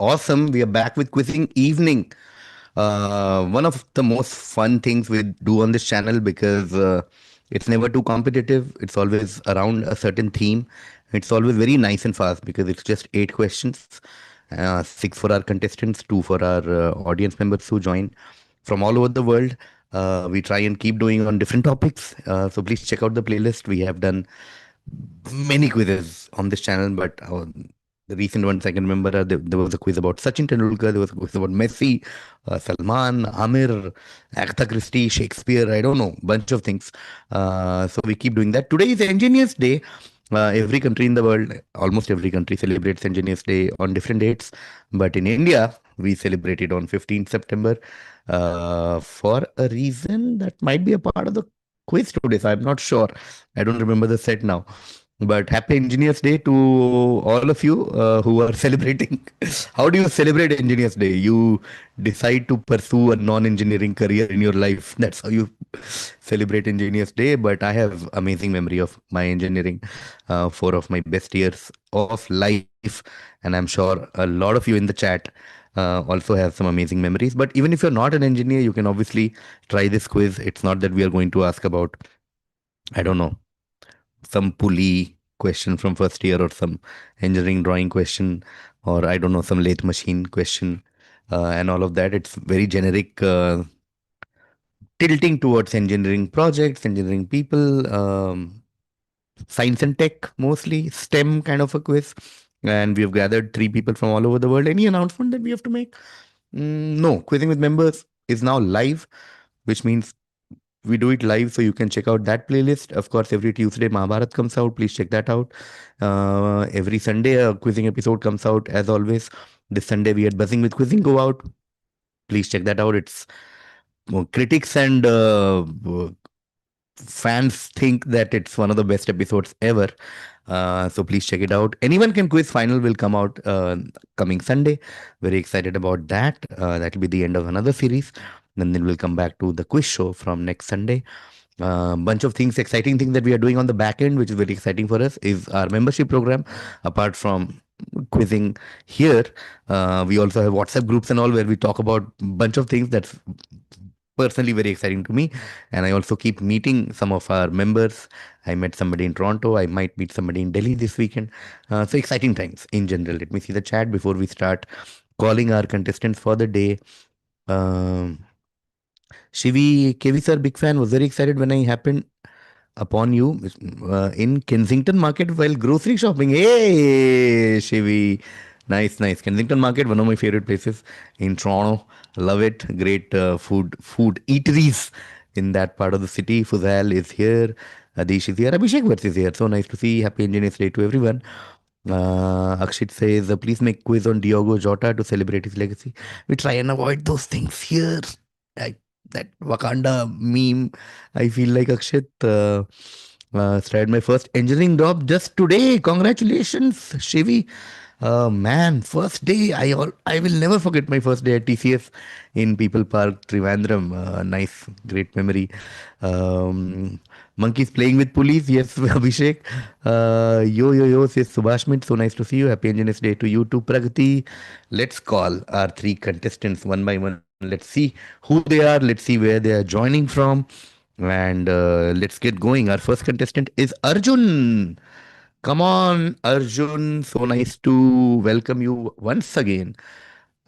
awesome. We are back with quizzing evening. One of the most fun things we do on this channel because it's never too competitive. It's always around a certain theme. It's always very nice and fast because it's just 8 questions, six for our contestants, two for our audience members who join from all over the world. We try and keep doing on different topics. So please check out the playlist. We have done many quizzes on this channel, but the recent ones I can remember there was a quiz about Sachin Tendulkar, there was a quiz about Messi, Salman, Amir, Agatha Christie, Shakespeare, I don't know, bunch of things. So we keep doing that. Today is Engineers Day. Every country in the world, almost every country celebrates Engineers Day on different dates. But in India, we celebrate it on 15th September for a reason that might be a part of the quiz today. So I'm not sure. I don't remember the set now. But happy Engineers Day to all of you who are celebrating. How do you celebrate Engineers Day? You decide to pursue a non-engineering career in your life. That's how you celebrate Engineers Day. But I have amazing memory of my engineering, four of my best years of life, and I'm sure a lot of you in the chat also have some amazing memories. But even if you're not an engineer, you can obviously try this quiz. It's not that we are going to ask about, I don't know, some pulley question from first year or some engineering drawing question, or I don't know, some lathe machine question, and all of that. It's very generic, tilting towards engineering projects, engineering people, science and tech, mostly STEM kind of a quiz. And we have gathered three people from all over the world. Any announcement that we have to make? No, quizzing with members is now live, which means we do it live, so you can check out that playlist. Of course, every Tuesday Mahabharat comes out. Please check that out. Every Sunday a quizzing episode comes out. As always, this Sunday we had buzzing with quizzing go out. Please check that out. It's critics and fans think that it's one of the best episodes ever. So please check it out. Anyone Can Quiz final will come out coming Sunday. Very excited about that. That will be the end of another series. And then we'll come back to the quiz show from next Sunday. Bunch of things, exciting things that we are doing on the back end, which is very exciting for us, is our membership program. Apart from quizzing here, we also have WhatsApp groups and all where we talk about bunch of things that's personally very exciting to me. And I also keep meeting some of our members. I met somebody in Toronto. I might meet somebody in Delhi this weekend. So exciting times in general. Let me see the chat before we start calling our contestants for the day. Um, Shivi, KV sir, big fan, was very excited when I happened upon you in Kensington Market while grocery shopping. Hey, Shivi. Nice, nice. Kensington Market, one of my favorite places in Toronto. Love it. Great food eateries in that part of the city. Fuzal is here. Adish is here. Abhishek Vats is here. So nice to see. Happy Engineers Day to everyone. Akshit says, please make quiz on Diogo Jota to celebrate his legacy. We try and avoid those things here. I, that Wakanda meme, I feel like Akshit started my first engineering job just today. Congratulations, Shivi. Man, first day. I will never forget my first day at TCS in People Park, Trivandrum. Nice, great memory. Monkeys playing with police. Yes, Abhishek. Yo, says Subhashmit. So nice to see you. Happy Engineers Day to you too, Pragati. Let's call our three contestants one by one. Let's see who they are. Let's see where they are joining from. And let's get going. Our first contestant is Arjun. Come on, Arjun. So nice to welcome you once again.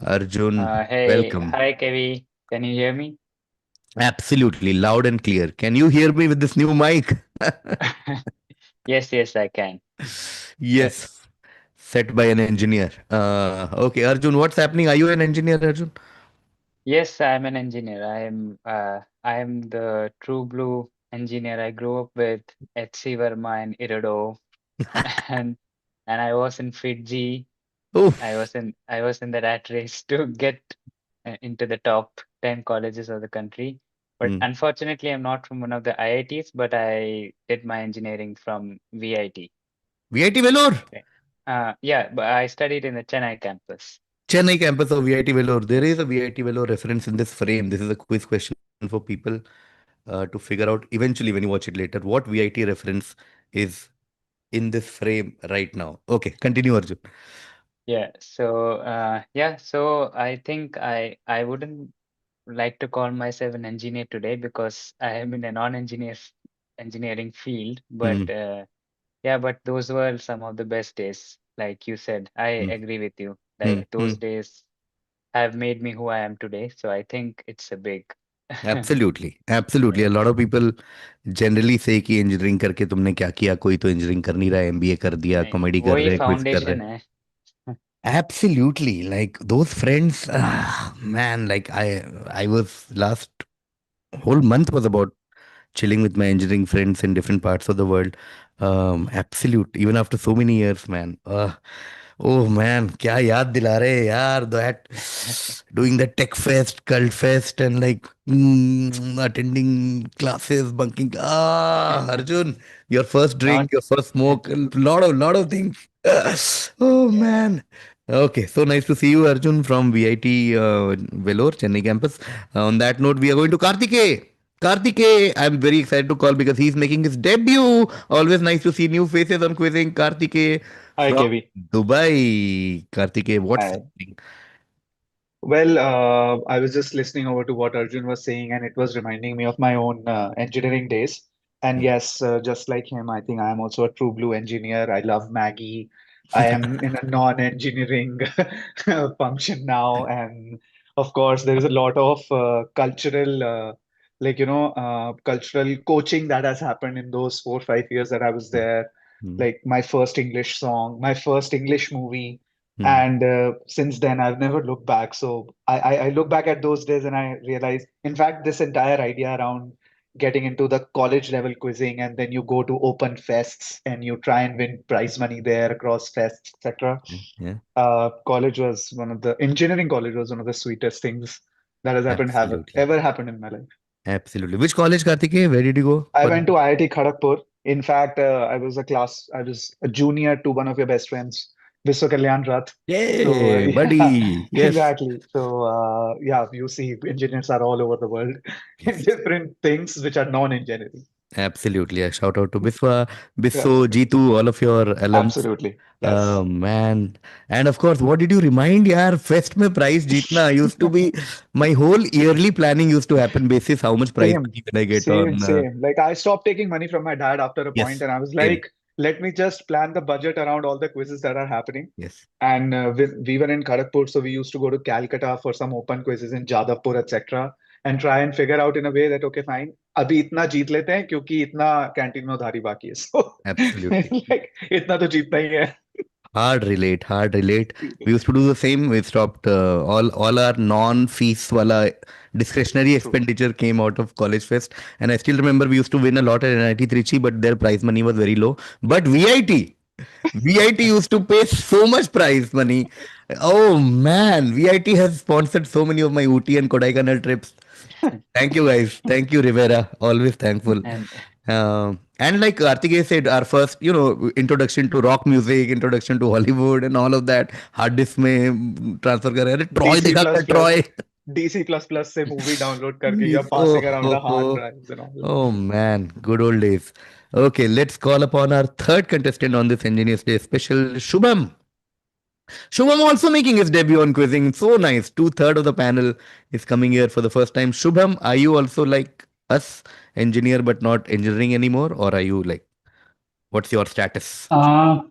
Arjun, Hey, welcome. hi, Kevi. Can you hear me? Absolutely loud and clear. Can you hear me with this new mic? Yes, I can. Yes. Yes, set by an engineer. Okay, Arjun, what's happening? Are you an engineer, Arjun? Yes, I'm an engineer. I am the true blue engineer. I grew up with HC Verma and Irido, and and I was in Fiji. Oh, I was in the rat race to get into the top 10 colleges of the country. But hmm. unfortunately, I'm not from one of the IITs, but I did my engineering from VIT. VIT Vellore. Okay. Yeah, but I studied in the Chennai campus. Chennai campus of VIT Vellore. There is a VIT Vellore reference in this frame. This is a quiz question for people to figure out eventually when you watch it later what VIT reference is in this frame right now. Okay, continue, Arjun. Yeah. So yeah. So I think I wouldn't like to call myself an engineer today because I am in a engineering field. But Hmm. yeah, but those were some of the best days. Like you said, I Hmm. agree with you. Hmm. Like Hmm. those days have made me who I am today. So I think it's a big. Absolutely, absolutely. A Yeah. lot of people generally say कि engineering करके तुमने क्या किया, कोई तो engineering कर नहीं रहा, एमबीए कर दिया, नहीं, कॉमेडी वो कर ही रहे, क्विज कर रहे. फाउंडेशन है. Absolutely, like those friends, man. Like I was last whole month was about chilling with my engineering friends in different parts of the world. Absolute, even after so many years, man. Oh man, क्या याद दिला रहे हैं यार, that doing the tech fest, cult fest, and like attending classes, bunking. Arjun, your first Not. drink, your first smoke, a lot of things. Oh Yeah. man. Okay, so nice to see you, Arjun, from VIT Vellore, Chennai campus. On that note, we are going to Karthike. Karthike, I'm very excited to call because he's making his debut. Always nice to see new faces on quizzing. Karthike Hi, from KV. Dubai. Karthike, what's Hi. happening? Well, I was just listening over to what Arjun was saying, and it was reminding me of my own engineering days. And yes, just like him, I think I am also a true blue engineer. I love Maggie. I am in a non-engineering function now, and of course, there is a lot of cultural, cultural coaching that has happened in those 4 5 years that I was there. Hmm. Like my first English song, my first English movie. Hmm. And since then, I've never looked back. So I look back at those days and I realize, in fact, this entire idea around getting into the college level quizzing and then you go to open fests and you try and win prize money there across fests, etc. Yeah, yeah, College was one of the engineering college was one of the sweetest things that has happened have absolutely. ever happened in my life. Absolutely. Which college, Karthike? Where did you go I for? went to IIT Kharagpur. In fact, I was a junior to one of your best friends, Vishwa Kalyan Rath. So, Yay, yeah, buddy. Yes, exactly. So, yeah, you see, engineers are all over the world in yes. different things which are non-engineering. Absolutely. A shout out to Biswa, Yes, Bisso, Jitu, all of your alums. absolutely. Yes. Man. And of course, what did you remind? Yaar, fest mein prize jeetna used to be my whole yearly planning used to happen basis how much prize Same, money can I get same, on. same. Like I stopped taking money from my dad after a point, Yes, and I was same. like, let me just plan the budget around all the quizzes that are happening. Yes, And we were in Kharagpur, so we used to go to Calcutta for some open quizzes in Jadavpur, etc. And try and figure out in a way that okay, fine, अभी इतना जीत लेते हैं क्योंकि इतना canteen में उधारी बाकी है. So absolutely. like इतना तो जीतना ही है. Hard relate, hard relate. We used to do the same. We stopped all our non-fees wala discretionary True. expenditure came out of College Fest. And I still remember we used to win a lot at NIT Trichy, but their prize money was very low. But VIT used to pay so much prize money. Oh man, VIT has sponsored so many of my Ooty and Kodaikanal trips. Thank you guys. Thank you, Rivera. Always thankful. And And like Kartikeya said, our first, introduction to rock music, introduction to Hollywood and all of that. Hard disk में transfer कर रहे हैं. अरे Troy DC देखा plus क्या plus Troy? DC plus plus से movie download करके you're Please. Oh, passing around oh, the hard oh. drives and all. Oh man, good old days. Okay, let's call upon our third contestant on this Engineers Day special, Shubham. Shubham also making his debut on quizzing. So nice. Two-thirds of the panel is coming here for the first time. Shubham, are you also like us, engineer but not engineering anymore? Or are you like, what's your status? Uh,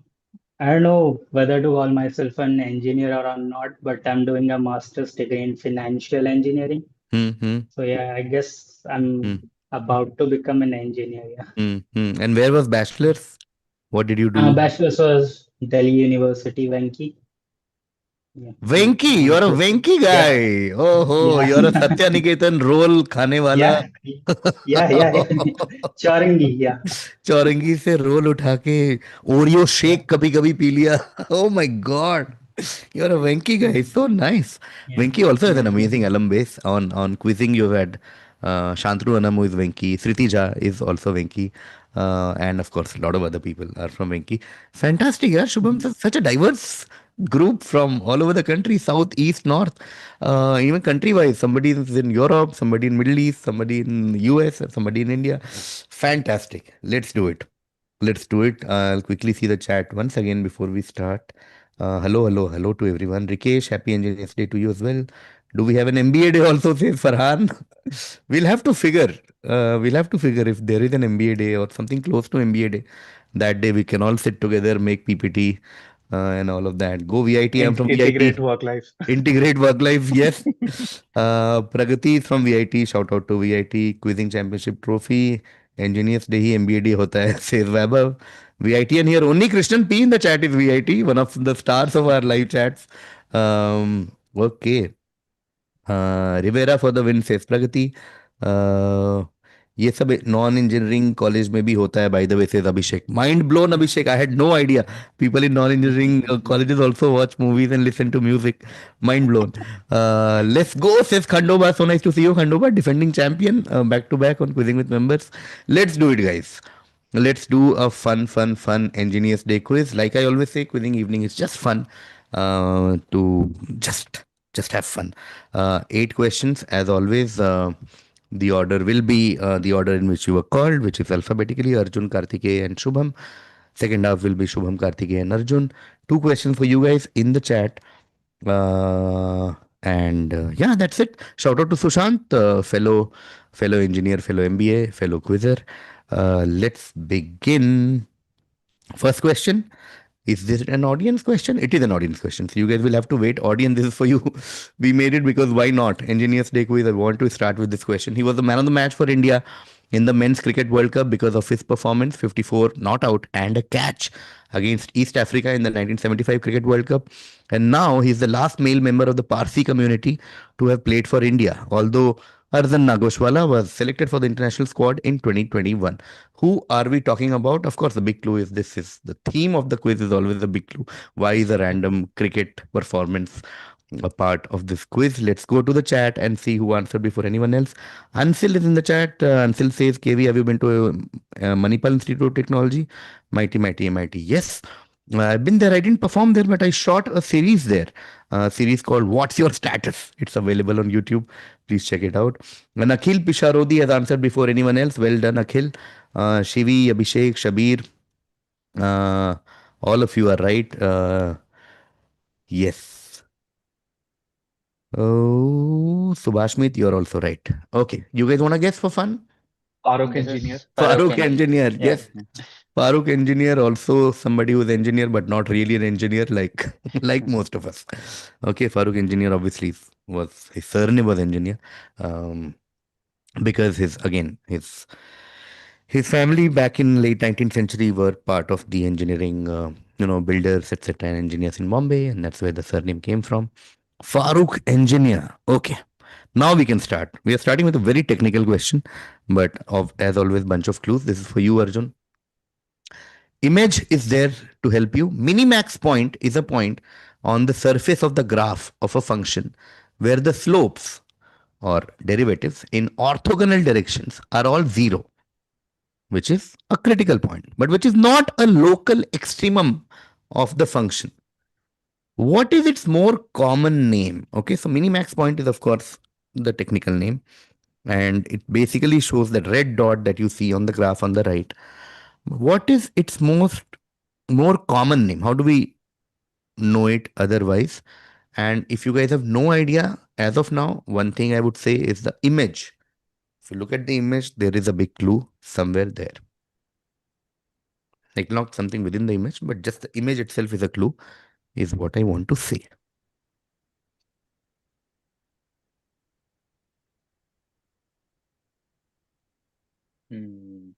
I don't know whether to call myself an engineer or I'm not, but I'm doing a master's degree in financial engineering. Hmm, hmm, So yeah, I guess hmm, I'm about to become an engineer. Yeah. hmm, hmm. And where was bachelor's? What did you do? Bachelor's was Delhi University, Venki. Yeah. Venki, And you're a so Venki yeah, guy. Oh, ho, yeah, you're a Satya Niketan roll khane wala. yeah, yeah. Charangi, yeah, चौरंगी से role उठा के Oreo yeah, shake कभी कभी P लिया. Oh my god, you're a Venki guy, so nice. yeah, Venki also has yeah, an amazing alum base on quizzing. You've had Shantru Anam, who is Venki. Sritija is also Venki. And of course, a lot of other people are from Venki. Fantastic, yeah. Shubham, such a diverse group from all over the country, south, east, north, even country wise. Somebody is in Europe, somebody in Middle East, somebody in US, somebody in India. Fantastic. Let's do it. Let's do it. I'll quickly see the chat once again before we start. Hello to everyone. Rikesh, happy Engineers Day to you as well. Do we have an MBA day also, says Farhan? We'll have to figure. We'll have to figure if there is an MBA day or something close to MBA day. That day we can all sit together, make PPT, and all of that. Go VIT. I'm from Integrate VIT. work life. Integrate work life. Yes. Pragati is from VIT. Shout out to VIT. Quizzing Championship Trophy. Engineers Day he MBA day होता है, says Vaibhav. VIT, and here only Christian P in the chat is VIT, one of the stars of our live chats. Okay. Rivera for the win says Pragati. uh, ये सब non engineering college में भी होता है, by the way, says Abhishek. Mind blown Abhishek, I had no idea people in non engineering colleges also watch movies and listen to music. Mind blown. Let's go, says Khandoba. So nice to see you Khandoba, defending champion, back to back on quizzing with members. Let's do it guys. Let's do a fun Engineers Day quiz. Like I always say, quizzing evening is just fun, to just have fun. 8 questions as always. The order will be the order in which you were called, which is alphabetically Arjun, Kartikeya, and Shubham. Second half will be Shubham, Kartikeya, and Arjun. 2 questions for you guys in the chat. And yeah, that's it. Shout out to Sushant, fellow engineer, fellow MBA, fellow quizzer. Let's begin. First question. Is this an audience question? It is an audience question. So you guys will have to wait. Audience, this is for you. We made it because why not? Engineers Day quiz. I want to start with this question. He was the man of the match for India in the Men's Cricket World Cup because of his performance, 54 not out and a catch against East Africa in the 1975 Cricket World Cup. And now he's the last male member of the Parsi community to have played for India. Although Arzan Nagoshwala was selected for the international squad in 2021. Who are we talking about? Of course, the big clue is this is the theme of the quiz is always a big clue. Why is a random cricket performance a part of this quiz? Let's go to the chat and see who answered before anyone else. Ansil is in the chat. Ansil says, KV, have you been to Manipal Institute of Technology? Mighty, mighty, mighty. Yes. I've been there. I didn't perform there, but I shot a series there. A series called What's Your Status? It's available on YouTube. Please check it out. And Akhil Pisharodi has answered before anyone else. Well done, Akhil. Shivi, Abhishek, Shabir. All of you are right. Yes. Oh, Subhashmit, you're also right. Okay. You guys want to guess for fun? Farooq This engineer. is Farooq Farooq Engineer. Yeah. Yes. Farooq Engineer, also somebody who's engineer but not really an engineer, like like most of us. Okay, Farooq Engineer obviously was, his surname was engineer, because his family back in late 19th century were part of the engineering, builders, etc., and engineers in Bombay, and that's where the surname came from. Farooq Engineer. Okay. Now we can start. We are starting with a very technical question, but as always, bunch of clues. This is for you, Arjun. Image is there to help you. Minimax point is a point on the surface of the graph of a function where the slopes or derivatives in orthogonal directions are all zero, which is a critical point, but which is not a local extremum of the function. What is its more common name? Okay, so minimax point is, of course, the technical name, and it basically shows that red dot that you see on the graph on the right. What is its more common name? How do we know it otherwise? And if you guys have no idea as of now, one thing I would say is the image. If you look at the image, there is a big clue somewhere there. Like not something within the image, but just the image itself is a clue, is what I want to say. Hmm.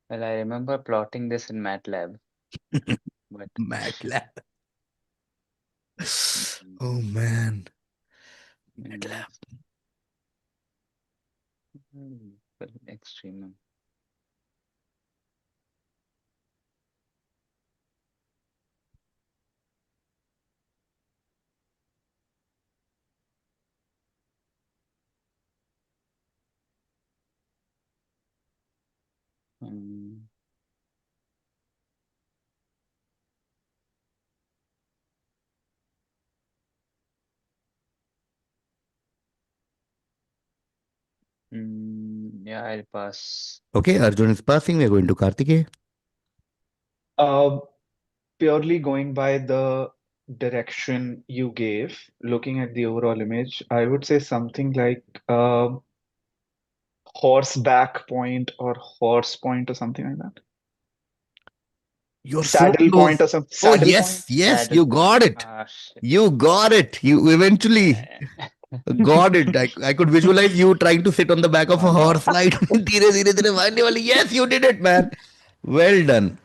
Well, I remember plotting this in MATLAB, but MATLAB. mm, Oh man. mm, MATLAB. well, extreme. Mm, yeah, I'll pass. Okay, Arjun is passing. We are going to Kartikeya. Uh, purely going by the direction you gave, looking at the overall image, I would say something like horseback point or horse point or something like that. You're so Saddle point close. or some Oh, saddle point. yes, yes, Saddle you point. got it. Ah, shit. You got it. You eventually Yeah. got it. I could visualize you trying to sit on the back of Oh a no. horse ride. धीरे धीरे धीरे भागने वाली. Yes, you did it, man. Well done.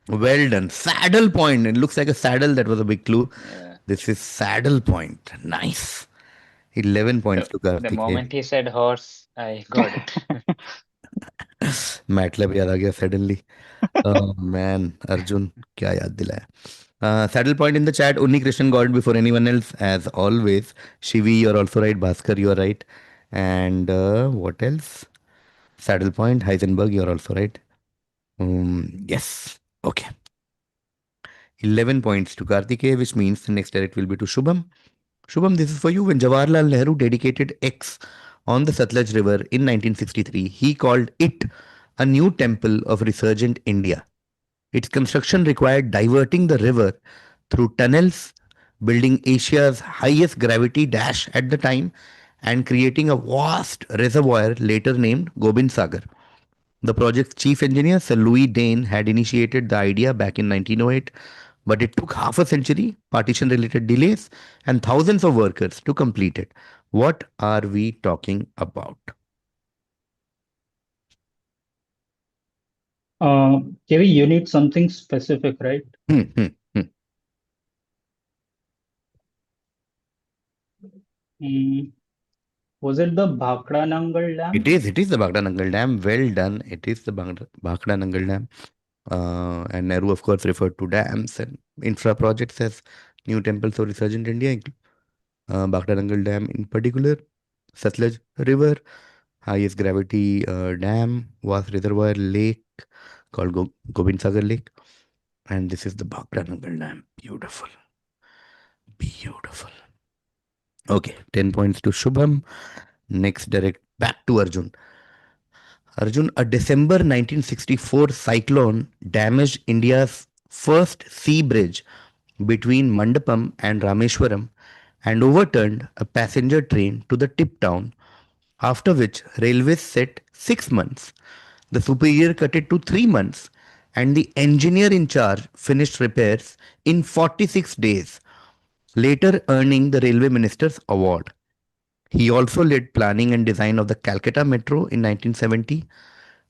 Well done. Saddle point. It looks like a saddle. That was a big clue. Yeah. This is saddle point. Nice. 11 points to The Karthik. moment he said horse, I got it. MATLAB याद आ गया suddenly. Oh man, Arjun, क्या याद दिलाया. Saddle point in the chat. Unni Krishnan got it before anyone else, as always. Shivi, you're also right. Bhaskar, you're right. And what else? Saddle point. Heisenberg, you're also right. Yes. Okay. 11 points to Karthikeya, which means the next direct will be to Shubham. Shubham, this is for you. When Jawaharlal Nehru dedicated X on the Satluj River in 1963, he called it a new temple of resurgent India. Its construction required diverting the river through tunnels, building Asia's highest gravity dash at the time, and creating a vast reservoir later named Gobind Sagar. The project's chief engineer, Sir Louis Dane, had initiated the idea back in 1908, but it took half a century, partition related delays, and thousands of workers to complete it. What are we talking about? KV, you need something specific, right? Hmm, hmm, hmm. Mm, was it the Bhakra Nangal Dam? It is the Bhakra Nangal Dam. Well done. It is the Bhakra Nangal Dam. And Nehru, of course, referred to dams and infra projects as new temples of resurgent India. Bhakra Nangal Dam in particular, Satluj River, highest gravity dam, vast reservoir lake called Gobind Sagar Lake. And this is the Bhakra Nangal Dam. Beautiful. Beautiful. Okay, 10 points to Shubham. Next, direct back to Arjun. Arjun, a December 1964 cyclone damaged India's first sea bridge between Mandapam and Rameshwaram and overturned a passenger train to the tip town, after which railways set 6 months. The superior cut it to 3 months, and the engineer in charge finished repairs in 46 days, later earning the railway minister's award. He also led planning and design of the Calcutta Metro in 1970,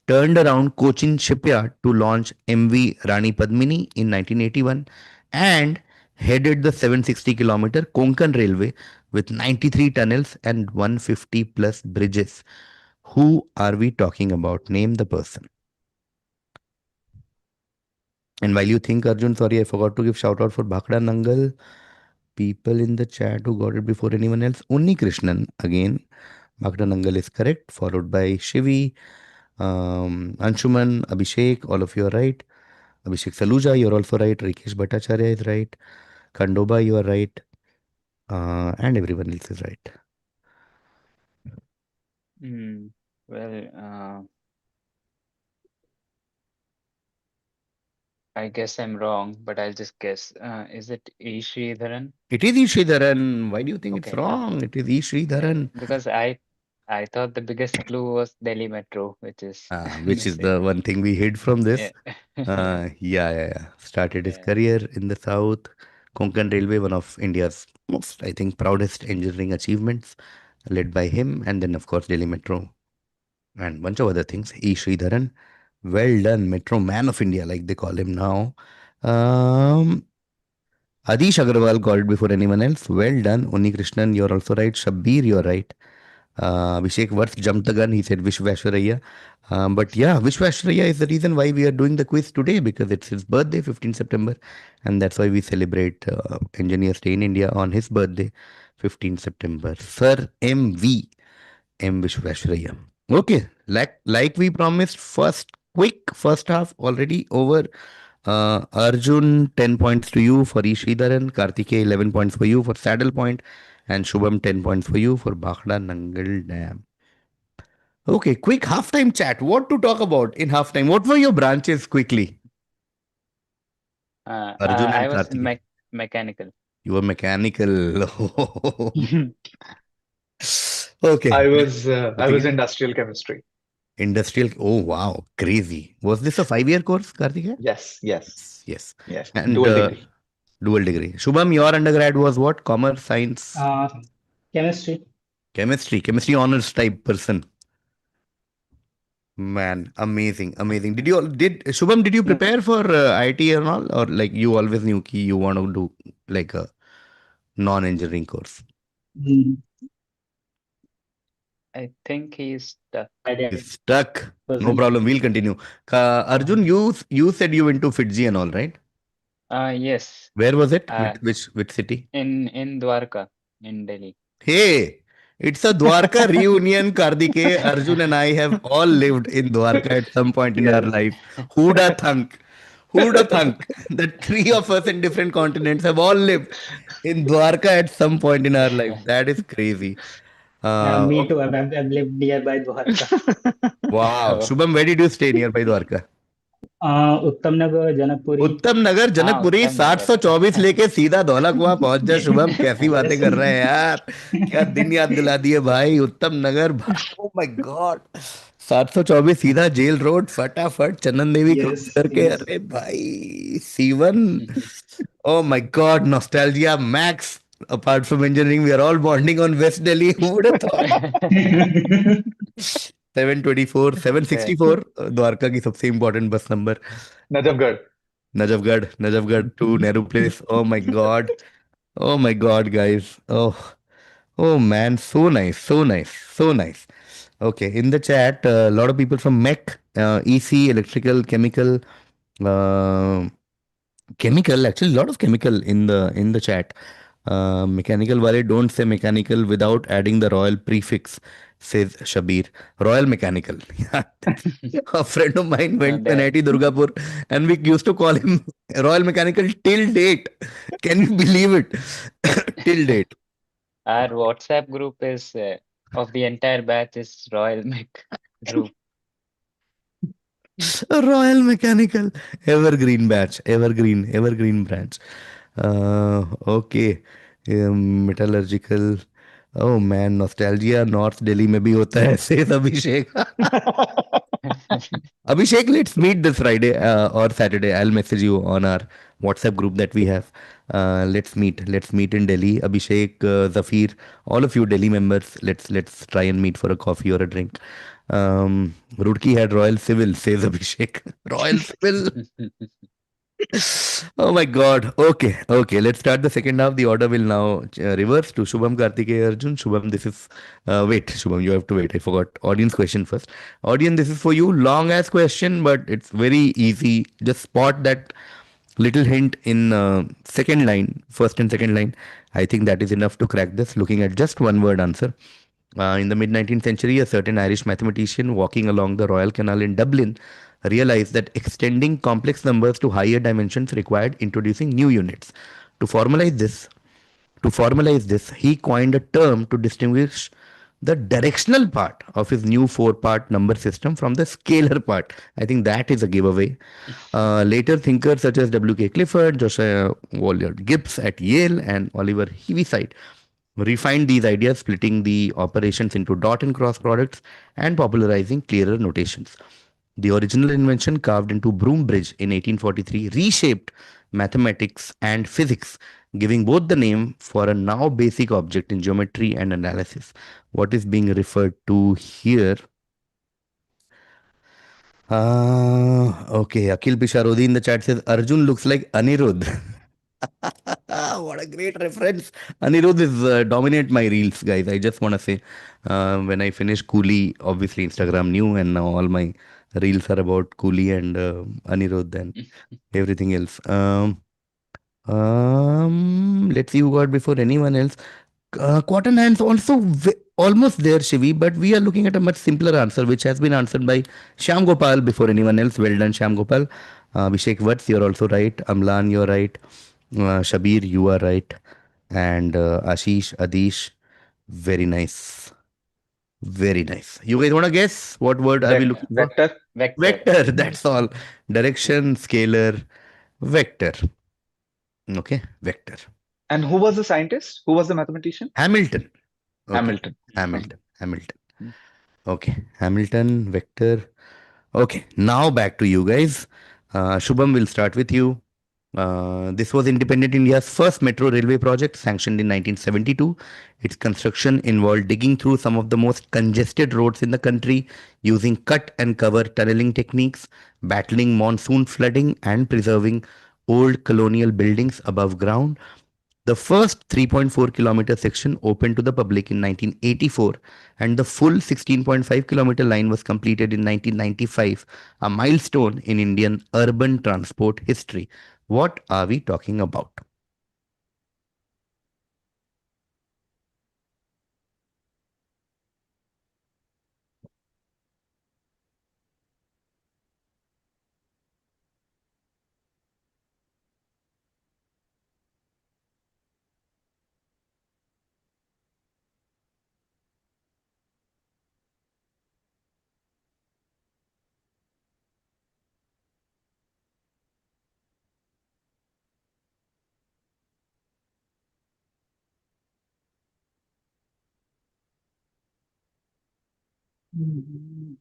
turned around Cochin Shipyard to launch MV Rani Padmini in 1981, and headed the 760-kilometer Konkan Railway with 93 tunnels and 150 plus bridges. Who are we talking about? Name the person. And while you think, Arjun, sorry, I forgot to give shout out for Bhakra Nangal. People in the chat who got it before anyone else. Unni Krishnan, again. Bhakra Nangal is correct, followed by Shivi, Anshuman, Abhishek, all of you are right. Abhishek Saluja, you're also right. Rikesh Bhattacharya is right. Kandoba, you are right. And everyone else is right. Hmm. Well, I guess I'm wrong, but I'll just guess. Is it E. Sridharan? It is Ishidharan. Why do you think it's Okay. wrong? It is Ishidharan. Because I thought the biggest clue was Delhi Metro, which is Which is the missing. one thing we hid from Yeah. this. Yeah. Started his Yeah. career in the South. Konkan Railway, one of India's most, I think, proudest engineering achievements, led by him. And then, of course, Delhi Metro and bunch of other things. E. Sridharan. Well done, Metro Man of India, like they call him now. Um, Adish Agarwal got it before anyone else. Well done. Unni Krishnan, you're also right. Shabbir, you're right. Abhishek Worth jumped the gun. He said Vishwashwaraya. But yeah, Vishwashwaraya is the reason why we are doing the quiz today, because it's his birthday, 15 September. And that's why we celebrate Engineers Day in India on his birthday, 15 September. Sir M.V. M. Vishwashwaraya. Okay, like we promised, quick first half already over. Arjun, 10 points to you for Ishidharan. Karthikeya, 11 points for you for Saddle Point. And Shubham, 10 points for you for Bhakra Nangal Dam. Okay, quick halftime chat. What to talk about in halftime? What were your branches quickly? Arjun I and was Karthik. mechanical. You were mechanical. Okay. I Karthik, was industrial chemistry. industrial. Oh, wow. Crazy. Was this a 5 year course, Karthik? Yes, yes, Yes. yes. And Dual degree. dual degree. Shubham, your undergrad was what? Commerce, science, Uh, Chemistry. chemistry, chemistry honors type person. Man, amazing, amazing. Did Shubham, did you prepare for IT and all, or like you always knew ki you want to do like a non-engineering course? Mm, I think he's stuck. Is stuck. No Wasn't. problem. We'll continue. Uh, Arjun, you said you went to Fiji and all, right? Yes. Where was it? Uh, Which city? in Dwarka, in Delhi. Hey, it's a Dwarka reunion, Kardike. Arjun and I have all lived in Dwarka at some point in our Yes. life. Who'da thunk? Who'da thunk that three of us in different continents have all lived in Dwarka at some point in our life? That is crazy. yeah, me Okay. too. I've lived nearby Dwarka. Wow. Oh, Shubham, where did you stay nearby Dwarka? Uttam Nagar, Janakpuri. उत्तम नगर Janakpuri Uttam Nagar. 724 लेके सीधा धौला कुआं पहुंच जा। शुभम कैसी बातें Yes. कर रहे हैं यार, क्या दिन याद दिला दिए भाई। उत्तम नगर, ओ माय गॉड, 724 सीधा जेल रोड फटाफट चंदन देवी क्रॉस Yes, करके। yes. अरे भाई सीवन, oh my god, nostalgia max. Apart from engineering, we are all bonding on West Delhi. Who would have thought? 724, Okay. 764 Dwarka की सबसे इंपॉर्टेंट बस number. Najafgarh. Najafgarh to Nehru Place. Oh my God. Oh my God, guys. Oh, oh man, so nice, so nice, so nice. Okay, in the chat, a lot of people from MEC, EC, electrical, chemical, uh, chemical. Actually, a lot of chemical in the chat. Mechanical wale don't say mechanical without adding the royal prefix, says Shabir. Royal mechanical. A friend of mine No, went to NIT Durgapur and we used to call him Royal Mechanical till date. Can you believe it? Till date. our WhatsApp group is of the entire batch is Royal Mech group. Royal Mechanical. Evergreen batch. Evergreen branch. Okay. Metallurgical. Oh man, nostalgia. North Delhi में भी होता है, says Abhishek. Abhishek, let's meet this Friday or Saturday. I'll message you on our WhatsApp group that we have. Let's meet. Let's meet in Delhi. Abhishek, Zafir, all of you Delhi members. Let's try and meet for a coffee or a drink. Roorkee had Royal Civil, says Abhishek. Royal Civil. Oh my God. Okay, okay. Let's start the second half. The order will now reverse to Shubham, Kartikeya, Arjun. Shubham, this is. Wait, Shubham, you have to wait. I forgot. Audience question first. Audience, this is for you. Long ass question, but it's very easy. Just spot that little hint in second line, first and second line. I think that is enough to crack this. Looking at just one word answer. In the mid 19th century, a certain Irish mathematician walking along the Royal Canal in Dublin realized that extending complex numbers to higher dimensions required introducing new units. To formalize this, he coined a term to distinguish the directional part of his new four-part number system from the scalar part. I think that is a giveaway. Later thinkers such as W.K. Clifford, Josiah Willard Gibbs at Yale, and Oliver Heaviside refined these ideas, splitting the operations into dot and cross products and popularizing clearer notations. The original invention, carved into Broom Bridge in 1843, reshaped mathematics and physics, giving both the name for a now basic object in geometry and analysis. What is being referred to here? Okay, Akhil Pisharodi in the chat says Arjun looks like Anirudh. What a great reference. Anirudh is dominate my reels, guys. I just want to say, when I finish Cooley, obviously Instagram new, and now all my reels are about Cooley and Anirudh and everything else. Let's see who got before anyone else. Cotton hands also almost there, Shivi, but we are looking at a much simpler answer, which has been answered by Shyam Gopal before anyone else. Well done, Shyam Gopal. Abhishek Vats, you're also right. Amlan, you're right. Shabir, you are right. And Ashish, Adish, very nice. Very nice. You guys want to guess what word are we looking for? Vector. Vector. Vector, that's all. Direction, scalar, Vector. Okay, vector. And who was the scientist? Who was the mathematician? Hamilton. Okay, Hamilton. Okay. Hamilton. Okay, Hamilton, vector. Okay, now back to you guys. Shubham, will start with you. This was independent India's first metro railway project, sanctioned in 1972. Its construction involved digging through some of the most congested roads in the country using cut and cover tunneling techniques, battling monsoon flooding, and preserving old colonial buildings above ground. The first 3.4-kilometer section opened to the public in 1984, and the full 16.5-kilometer line was completed in 1995, a milestone in Indian urban transport history. What are we talking about? Mm,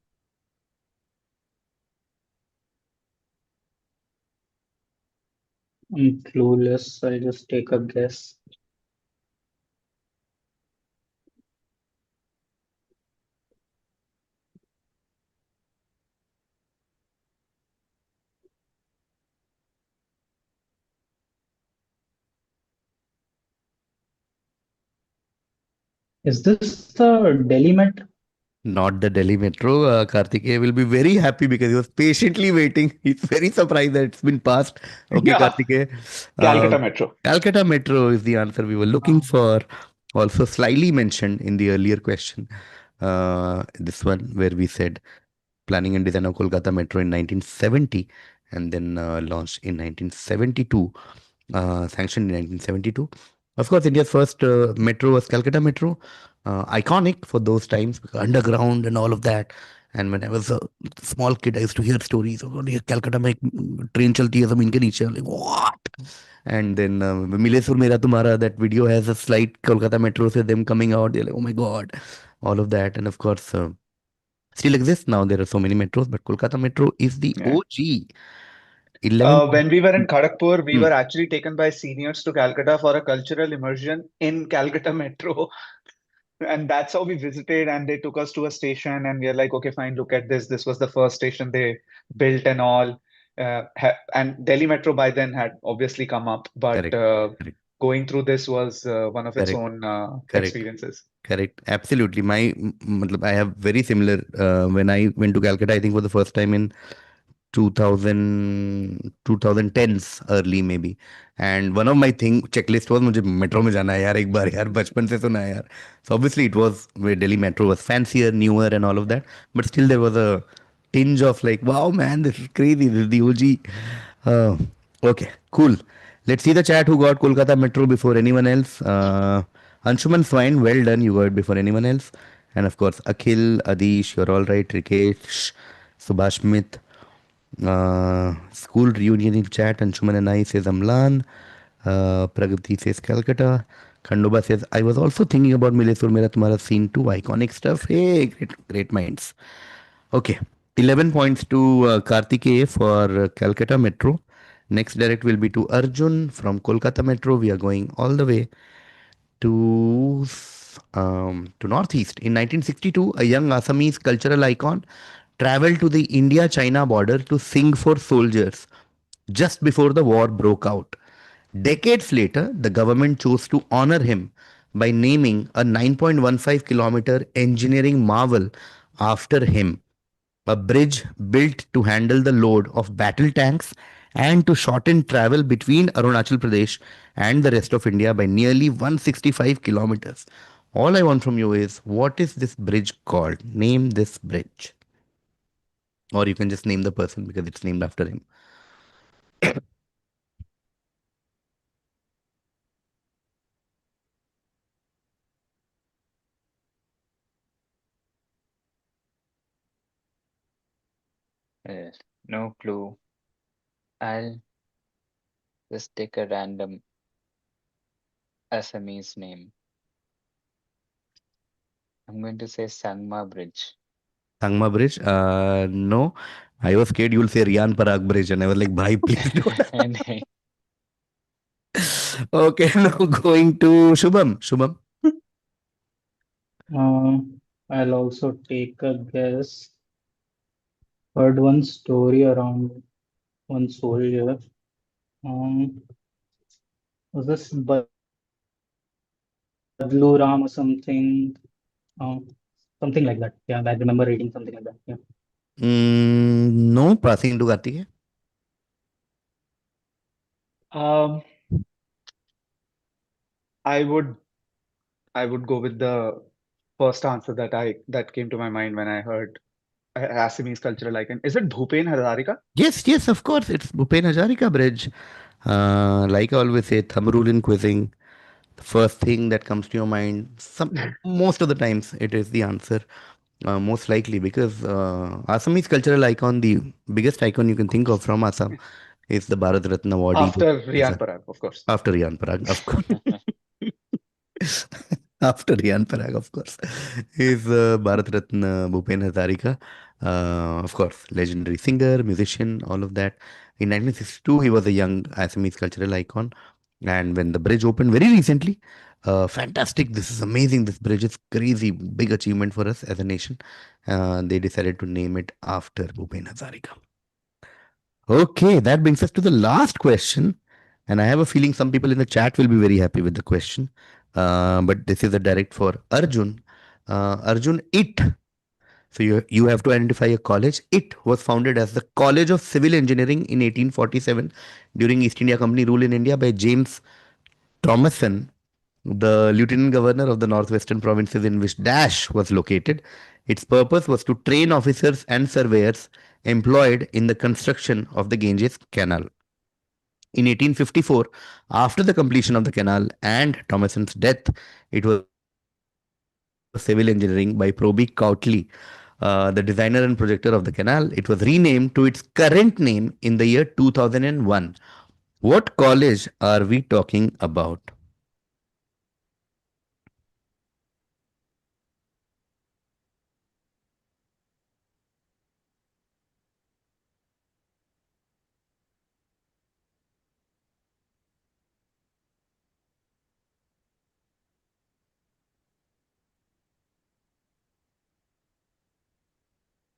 I'm clueless. I'll just take a guess. Is this the Delhi Met? Not the Delhi Metro. Kartikeya will be very happy because he was patiently waiting. He's very surprised that it's been passed. Okay, Yeah. Kartikeya. Uh, Calcutta Metro. Calcutta Metro is the answer we were looking Ah, for. Also, slyly mentioned in the earlier question. This one where we said planning and design of Kolkata Metro in 1970 and then launched in 1972, sanctioned in 1972. Of course, India's first metro was Calcutta Metro, iconic for those times, because underground and all of that. And when I was a small kid, I used to hear stories of, "Oh, ये Calcutta में एक train चलती है जमीन के नीचे." Like, what? And then Mile Sur Mera Tumhara, that video has a slight Kolkata Metro, so them coming out. They're like, oh my God, all of that. And of course, still exists now. There are so many metros, but Kolkata Metro is the Yeah. OG. 11. When we were in Kharagpur, we Hmm, were actually taken by seniors to Calcutta for a cultural immersion in Calcutta Metro. And that's how we visited. And they took us to a station, and we are like, okay, fine, look at this. This was the first station they built and all. And Delhi Metro by then had obviously come up, but correct, correct, going through this was one of its correct, own correct. experiences. Correct. Absolutely. I have very similar. When I went to Calcutta, I think for the first time in 2000 2010s early maybe, and one of my thing checklist was मुझे metro में जाना है यार एक बार यार बचपन से सुना है यार. So obviously it was where Delhi metro was fancier, newer, and all of that, but still there was a tinge of like, wow man, this is crazy, this is the OG. uh, okay, cool. Let's see the chat who got Kolkata metro before anyone else. Anshuman Swine, well done, you got it before anyone else. And of course Akhil, Adish, you're all right. Rikesh, Subhash Smith, school reunion in chat. Anshuman and I says Amlan. Pragati says Calcutta. Khandoba says, I was also thinking about Milesur Mera Tumhara scene too. Iconic stuff. Hey, great minds. Okay. 11 points to Kartikeya for Calcutta Metro. Next direct will be to Arjun from Kolkata Metro. We are going all the way to Northeast. In 1962, a young Assamese cultural icon traveled to the India-China border to sing for soldiers just before the war broke out. Decades later, the government chose to honor him by naming a 9.15-kilometer engineering marvel after him, a bridge built to handle the load of battle tanks and to shorten travel between Arunachal Pradesh and the rest of India by nearly 165 kilometers. All I want from you is, what is this bridge called? Name this bridge. Or you can just name the person because it's named after him. No clue. I'll Just take a random Assamese name. I'm going to say Sangma Bridge. Sangma Bridge? No. I was scared you'll say Riyan Parag Bridge, and I was like, bhai, please don't. And Okay, now going to Shubham. Shubham. I'll also take a guess. Heard one story around one soldier. Um, was this Badlu Ram or something? Something like that. Yeah, I remember reading something like that. Yeah. No, passing to Karthik. Um, I would I would go with the first answer that came to my mind when I heard Assamese cultural icon. Is it Bhupen Hazarika? Yes, yes, of course. It's Bhupen Hazarika Bridge. Like I always say, thumb rule in quizzing. The first thing that comes to your mind, most of the times it is the answer. Most likely because Assamese cultural icon, the biggest icon you can think of from Assam is the Bharat Ratna awardee. After Riyan Parag, of course. After Riyan Parag, of course. After Riyan Parag, of course, is Bharat Ratna Bhupen Hazarika. Of course, legendary singer, musician, all of that. In 1962, he was a young Assamese cultural icon. And when the bridge opened very recently, fantastic. This is amazing. This bridge is crazy. Big achievement for us as a nation. They decided to name it after Bhupen Hazarika. Okay, that brings us to the last question. And I have a feeling some people in the chat will be very happy with the question. But this is a direct for Arjun. Arjun, so you have to identify a college. It was founded as the College of Civil Engineering in 1847 during East India Company rule in India by James Thomason, the lieutenant governor of the northwestern provinces in which Dash was located. Its purpose was to train officers and surveyors employed in the construction of the Ganges Canal. In 1854, after the completion of the canal and Thomason's death, it was renamed as the College of Civil Engineering by Proby Cowtley, the designer and projector of the canal. It was renamed to its current name in the year 2001. What college are we talking about?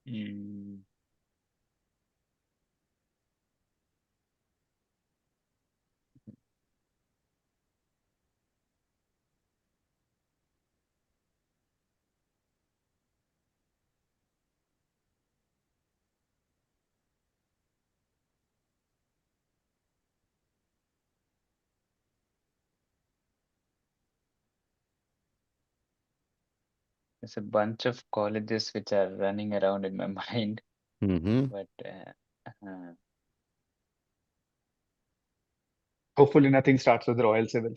mm, there's a bunch of colleges which are running around in my mind, Mm-hmm. but uh, Hopefully, nothing starts with Royal Civil.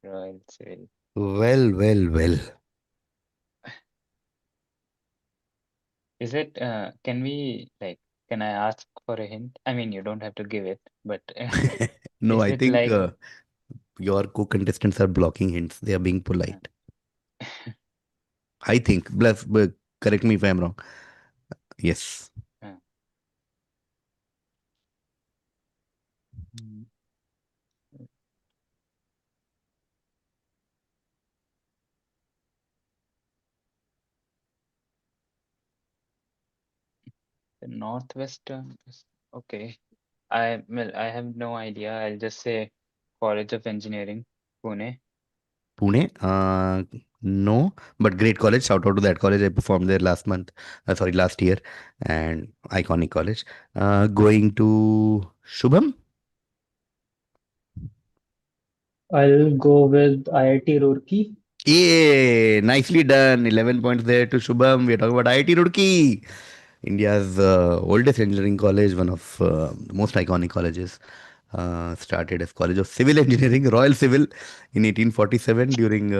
Royal Civil. Well, well, well. Is it, can I ask for a hint? I mean, you don't have to give it, but No, is I it think like, your co-contestants are blocking hints. They are being uh, polite. I think. But correct me if I'm wrong. Yes. uh, mm, the Northwestern, okay. I have no idea. I'll just say College of Engineering, Pune. Pune? No, but great college. Shout out to that college. I performed there last month. Sorry, last year, and iconic college. Going to Shubham. I'll go with IIT Roorkee. Yeah, nicely done. 11 points there to Shubham. We're talking about IIT Roorkee, India's oldest engineering college, one of the most iconic colleges. Started as College of Civil Engineering, Royal Civil, in 1847 during,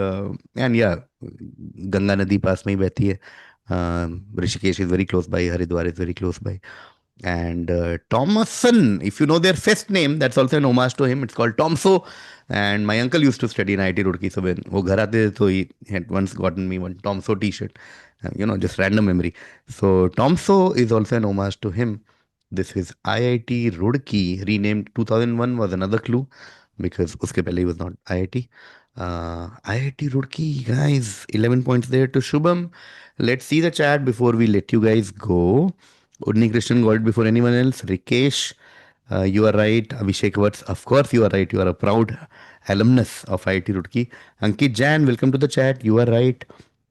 and yeah, Ganga Nadi पास में ही बहती है. Rishikesh is very close by, Haridwar is very close by. And Thomason, if you know their first name, that's also an homage to him. It's called Tomso. And my uncle used to study in IIT Roorkee. So when wo ghar aate, so he had once gotten me one Tomso t-shirt. Just random memory. So Tomso is also an homage to him. This is IIT Roorkee, renamed 2001 was another clue because uske pehle he was not IIT. IIT Roorkee, guys, 11 points there to Shubham. Let's see the chat before we let you guys go. Udni Krishnan got it before anyone else. Rikesh, you are right. Abhishek Vats, of course you are right. You are a proud alumnus of IIT Roorkee. Ankit Jan, welcome to the chat. You are right.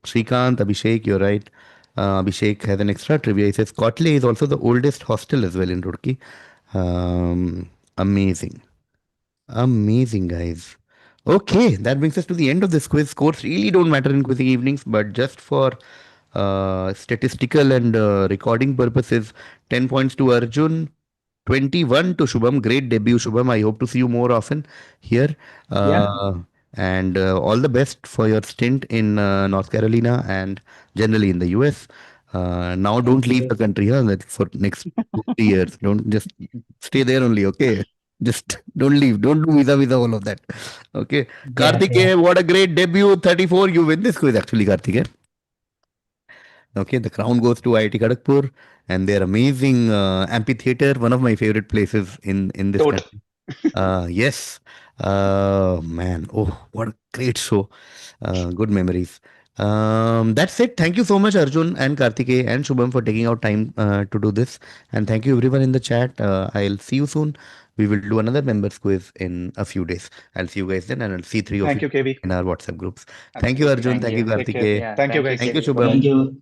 Shrikant, Abhishek, you're right. Abhishek has an extra trivia. He says Kotle is also the oldest hostel as well in Roorkee. Amazing. Amazing, guys. Okay, that brings us to the end of this quiz. Scores really don't matter in quizzing evenings, but just for statistical and recording purposes, 10 points to Arjun, 21 to Shubham. Great debut, Shubham. I hope to see you more often here. Yeah, And all the best for your stint in North Carolina and generally in the US. Now don't thank leave the you. country, huh? That for next 2 3 years. Don't just stay there only, okay? Just don't leave. Don't do visa, all of that. Okay. Yeah, yeah, Karthikeya, what a great debut. 34. You win this quiz actually, Karthikeya. Okay, the crown goes to IIT Kharagpur and their amazing amphitheater, one of my favorite places in this Tot. country. Yes. Man. Oh, what a great show. Good memories. That's it. Thank you so much, Arjun and Karthikeya and Shubham, for taking out time to do this. And thank you, everyone in the chat. I'll see you soon. We will do another members quiz in a few days. I'll see you guys then, and I'll see three of Thank you you, KV. in our WhatsApp groups. Thank you, Absolutely. Arjun. Thank Thank you, you. Take care. Karthikeya. Yeah, Thank you, thank you, guys. Thank you, Kevi. Shubham. thank you.